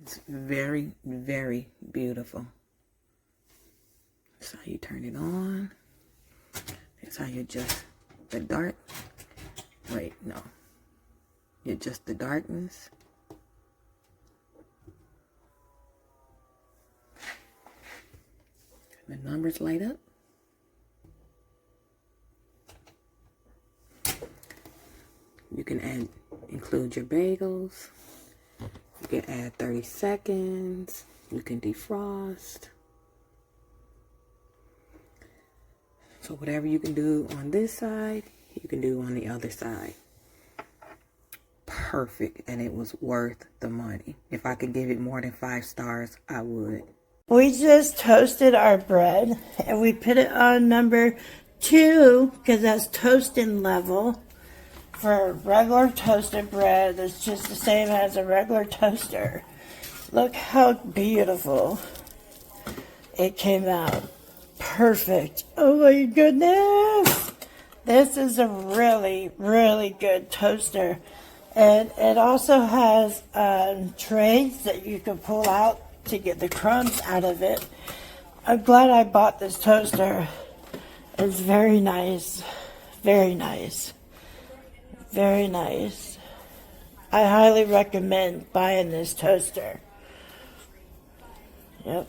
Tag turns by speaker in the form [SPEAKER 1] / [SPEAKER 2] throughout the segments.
[SPEAKER 1] It's very, very beautiful. That's how you turn it on. That's how you adjust the dark. Wait, no. You adjust the darkness. The numbers light up. You can include your bagels. You can add 30 seconds. You can defrost. So whatever you can do on this side, you can do on the other side. Perfect, and it was worth the money. If I could give it more than 5 stars, I would.
[SPEAKER 2] We just toasted our bread, and we put it on number 2, because that's toasting level. For regular toasted bread, it's just the same as a regular toaster. Look how beautiful it came out. Perfect. Oh my goodness. This is a really, really good toaster. And it also has trays that you can pull out to get the crumbs out of it. I'm glad I bought this toaster. It's very nice. Very nice. Very nice. I highly recommend buying this toaster. Yep.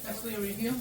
[SPEAKER 1] That's for your review.